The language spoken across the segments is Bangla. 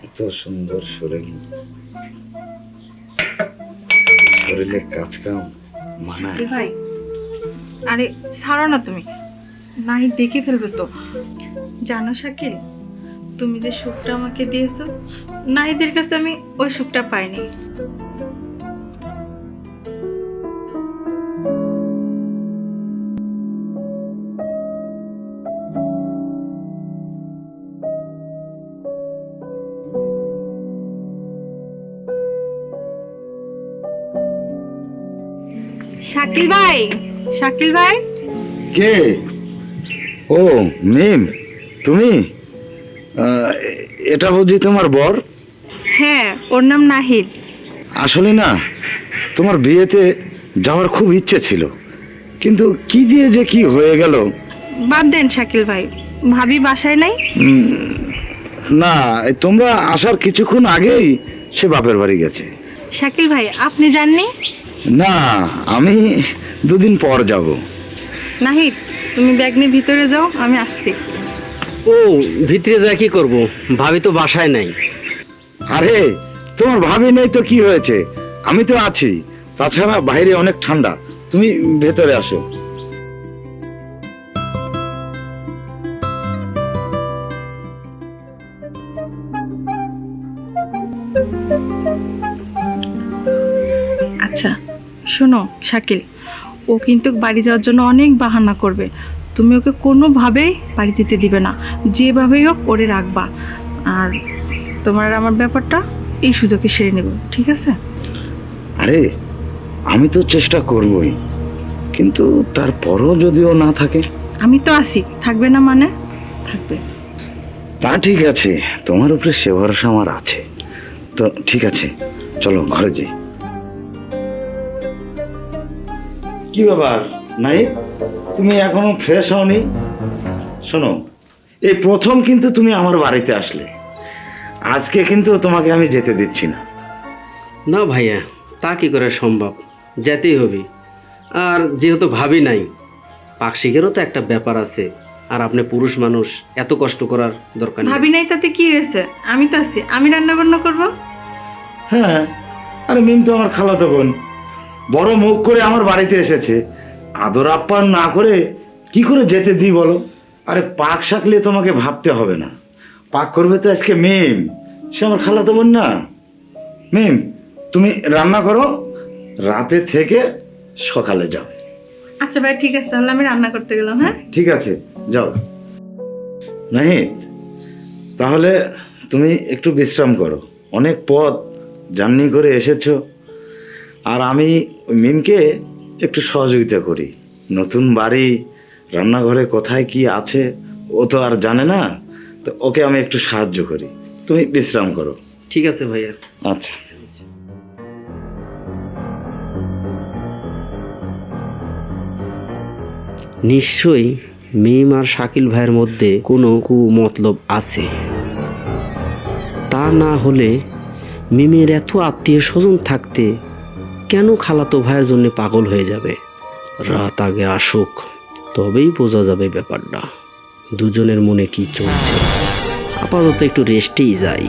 এত সুন্দর শরীর, শরীরে কাজ কাম মানায়। ভাই আরে ছাড়ো না তুমি, নাহি দেখে ফেলবে তো। জানো শাকিল, তুমি যে সুখটা আমাকে দিয়েছো, নাহিদের কাছে আমি ওই সুখটা পাইনি। শাকিল ভাই, শাকিল ভাই। কে? ও মিম, তুমি? এটা বুঝি তোমার বর? হ্যাঁ, ওর নাম নাহিদ। আসলে না, তোমার বিয়েতে যাওয়ার খুব ইচ্ছে ছিল, কিন্তু কি দিয়ে যে কি হয়ে গেল। বাদ দেন শাকিল ভাই, ভাবি বাসায় নাই। না, তোমরা আসার কিছুক্ষণ আগেই সে বাপের বাড়ি গেছে। শাকিল ভাই আপনি জাননি? না, আমি দুদিন পর যাব। নাহিদ, তুমি ব্যাগ নিয়ে ভিতরে যাও, আমি আসছি। ও ভিতরে যা কি করব, ভাবি তো বাসায় নাই। আরে তোমার ভাবি নেই তো কি হয়েছে, আমি তো আছি। তাছাড়া বাইরে অনেক ঠান্ডা, তুমি ভেতরে আসো। আচ্ছা শোনো শাকিল, ও কিন্তু বাড়ি যাওয়ার জন্য অনেক বাহানা করবে। তুমি ওকে কোনোভাবেই বাড়ি যেতে দিবে না, যেভাবেই হোক ওরে রাখবা। আর তোমার আর আমার ব্যাপারটা এই সুযোগে সেরে নেব, ঠিক আছে? আরে আমি তো চেষ্টা করবই, কিন্তু তারপরও যদিও না থাকে। আমি তো আছি, থাকবে না মানে? থাকবে। তা ঠিক আছে, তোমার উপরে সে ভরসা আমার আছে। তো ঠিক আছে, চলো ঘরে যাই। কি ব্যাপার নাই, তুমি এখনো ফ্রেশ হওনি? শোনো, এই প্রথম কিন্তু তুমি আমার বাড়িতে আসলে, আজকে কিন্তু তোমাকে আমি যেতে দিচ্ছি না। না ভাইয়া, তা কি করে সম্ভব, যেতেই হবে। আর যেহেতু ভাবি নাই, পাকশিকেরও তো একটা ব্যাপার আছে। আর আপনি পুরুষ মানুষ, এত কষ্ট করার দরকার নেই। ভাবি নাই তাতে কি হয়েছে? আমি তো আছি, আমি রান্না বান্না করবো। হ্যাঁ, আরে মিম তো আমার খালাতো বোন, বড় মুখ করে আমার বাড়িতে এসেছে, আদর আপ্যায়ন না করে কি করে যেতে দিই বলো? আরে পাক শাকলে তোমাকে ভাবতে হবে না, পাক করবে তো আজকে মিম, সে আমার খালাতো বোন না। মিম, তুমি রান্না করো, রাতে থেকে সকালে যাও। আচ্ছা ভাই ঠিক আছে, তাহলে আমি রান্না করতে গেলাম। হ্যাঁ ঠিক আছে, যাও। নাহি, তাহলে তুমি একটু বিশ্রাম করো, অনেক পথ জার্নি করে এসেছো। আর আমি ওই মিমকে একটু সহযোগিতা করি, নতুন বাড়ি, রান্নাঘরে কোথায় কি আছে ও তো আর জানে না, তো ওকে আমি একটু সাহায্য করি। তুমি বিশ্রাম করো। ঠিক আছে ভাইয়া। আচ্ছা। নিশ্চয়ই মিম আর শাকিল ভাইয়ের মধ্যে কোনো কুমতলব আছে। তা না হলে মিমের এত আত্মীয় স্বজন থাকতে কেন খালাতো ভাইয়ের জন্য পাগল হয়ে যাবে? রাত আগে আসুক, তবেই বোঝা যাবে ব্যাপারটা, দুজনের মনে কি চলছে। আপাতত একটু রেস্টেই যাই।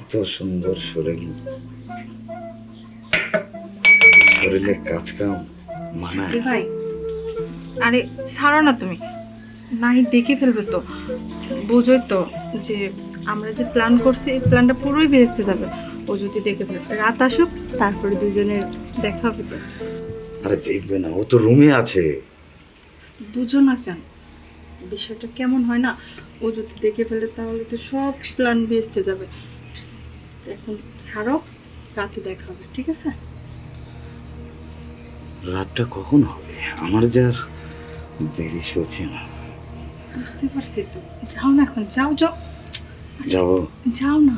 এত সুন্দর শরীর, শরীরে কাজ কাম মানায়। ভাই আরে ছাড়ো না তুমি, নাহি দেখে ফেলবে তো। বোঝোই তো যে আমরা যে প্ল্যান করছি, এই প্ল্যানটা পুরোই ভেস্তে যাবে ও যদি দেখে ফেলবে। রাত আসুক, তারপরে দুজনের দেখা হবে তো। আরে দেখবে না, ও তো রুমে আছে। বুঝো না কেন, বিষয়টা কেমন হয় না, ও যদি দেখে ফেলে তাহলে তো সব প্ল্যান ভেস্তে যাবে। এখন ছাড়ো, রাতে দেখা হবে, ঠিক আছে? রাতটা কখন হবে? আমার যার দেরি সইছে না। বুঝতে পারছি তো, যাও না এখন, যাও যাও যাবো? যাও না,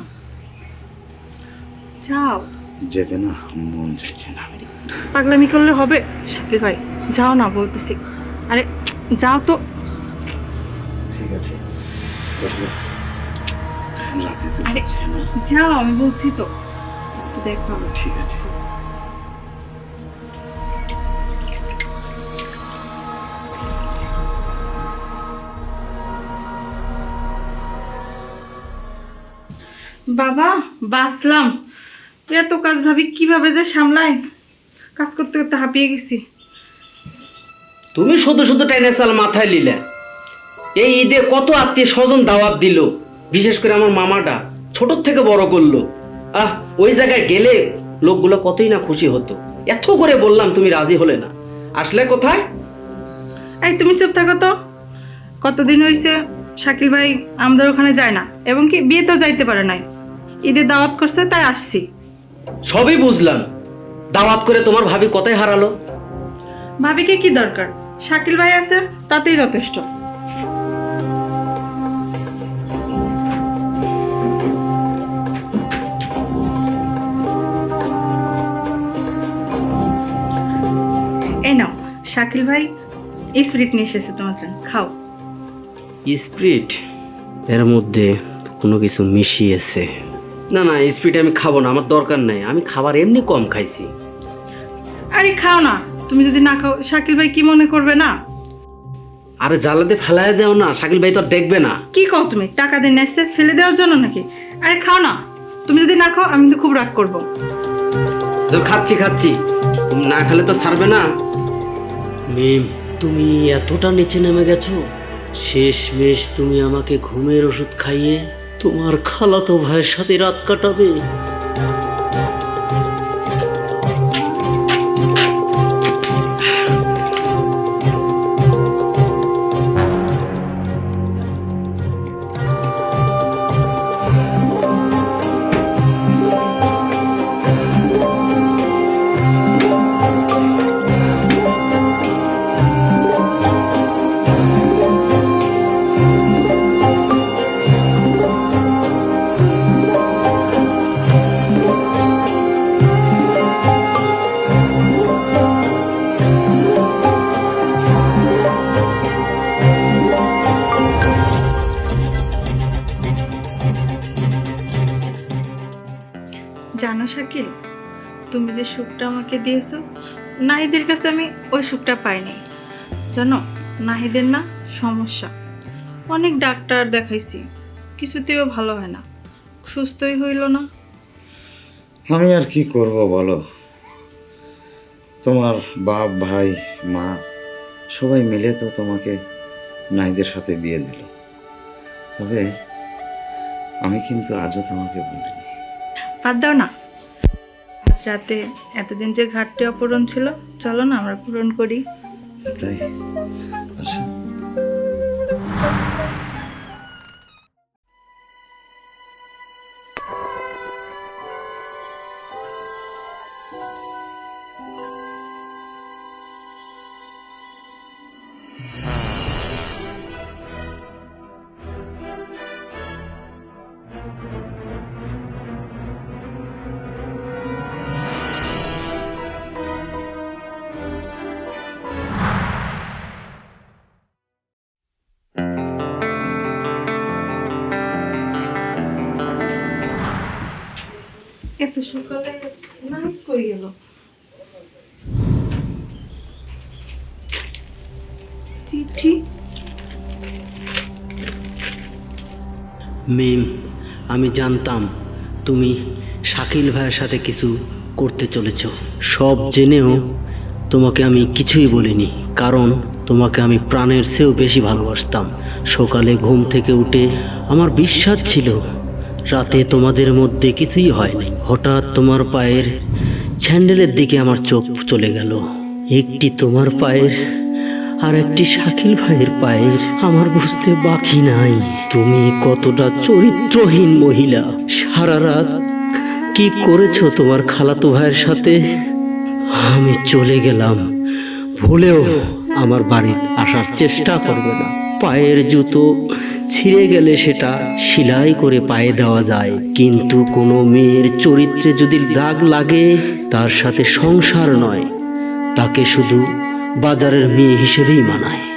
যাও। যেতে না মন চাইছে না। পাগলামি করলে হবে শাকিল ভাই, যাও না বলতেছি। আরে যাও তো। ঠিক আছে তাহলে রাতে তো আরে হচ্ছে না। যাও, আমি বলছি তো, দেখা হবে। ঠিক আছে। বাবা বাঁচলাম। এত কাজ ভাবি কিভাবে যে সামলাই, কাজ করতে করতে হাঁপিয়ে গেছি। তুমি শুধু শুধু টেনে চাল মাথায় নিলে। এই ঈদে কত আত্মীয় স্বজন দাওয়াত দিল, বিশেষ করে আমার মামাটা ছোট থেকে বড় করলো। ওই জায়গায় গেলে লোকগুলো কতই না খুশি হতো। এত করে বললাম, তুমি রাজি হলে না। আসলে কোথায়? এই তুমি চুপ থাকো তো। কতদিন হয়েছে শাকিল ভাই আমাদের ওখানে যায় না, এবং কি বিয়েতেও যাইতে পারে নাই। ঈদের দাওয়াত করছে তাই আসছি। সবই বুঝলাম, দাওয়াত করে তোমার ভাবি কোথায় হারালো? ভাবিকে কি দরকার, শাকিল ভাই আছে তাতেই যথেষ্ট। এই নাও, শাকিল ভাই স্পিরিট নিয়ে এসেছে তোমার জন্য, খাও। স্প্রিট? এর মধ্যে কোনো কিছু মিশিয়েছে। না না, স্প্রিট আমি খাবো না, আমার দরকার নাই। আমি খাবার এমনি কম খাইছি। আরে খাও না, তুমি যদি না খাও শাকিল ভাই কি মনে করবে না? আরে জ্বালাতে ফেলাই দেও না, শাকিল ভাই তো আর দেখবে না। কি কও তুমি, টাকা দিয়ে নেসে ফেলে দেওয়ার জন্য নাকি? আরে খাও না, তুমি যদি না খাও আমি কিন্তু খুব রাগ করবো। তো খাচ্ছি খাচ্ছি, তুমি না খেলে তো ছাড়বে না। মিম, তুমি এতটা নিচে নেমে গেছো, শেষমেশ তুমি আমাকে ঘুমের ওষুধ খাইয়ে তোমার খালাতো ভাইয়ের সাথে রাত কাটাবে। জানো শাকিল, তুমি যে সুখটা আমাকে দিয়েছো, নাহিদের কাছে আমি ওই সুখটা পাইনি। জানো, নাহিদের না সমস্যা, অনেক ডাক্তার দেখাইছি, কিছুতেও ভালো হয় না, সুস্থই হইল না। আমি আর কি করব বলো? তোমার বাপ, ভাই, মা সবাই মিলে তো তোমাকে নাইদের সাথে বিয়ে দিল। তবে আমি কিন্তু আজও তোমাকে বলিনি। বাদ দাও না, আজ রাতে এতদিন যে ঘাটতি অপূরণ ছিল, চলো না আমরা পূরণ করি। তাই আসো। এত সকালে নাহিদ কই গেল? চিঠি। মিম, আমি জানতাম তুমি শাকিল ভাইয়ের সাথে কিছু করতে চলেছ। সব জেনেও তোমাকে আমি কিছুই বলিনি, কারণ তোমাকে আমি প্রাণের চেয়েও বেশি ভালোবাসতাম। সকালে ঘুম থেকে উঠে আমার বিশ্বাস ছিল রাতে তোমাদের মধ্যে কিছুই হয়নি। হঠাৎ তোমার পায়ের স্যান্ডেলের দিকে আমার চোখ চলে গেল। একটি তোমার পায়ের আর একটি শাকিল ভাইয়ের পায়ের। আমার বুঝতে বাকি নাই তুমি কতটা চরিত্রহীন মহিলা। সারা রাত কি করেছো তোমার খালাতো ভাইয়ের সাথে? আমি চলে গেলাম, ভুলেও আমার বাড়ি আসার চেষ্টা করবে না। পায়ের জুতো ছিঁড়ে গেলে সেটা সেলাই করে পায়ে দেওয়া যায়, কিন্তু কোনো মেয়ের চরিত্রে যদি দাগ লাগে তার সাথে সংসার নয়, তাকে শুধু বাজারের মেয়ে হিসেবেই মানায়।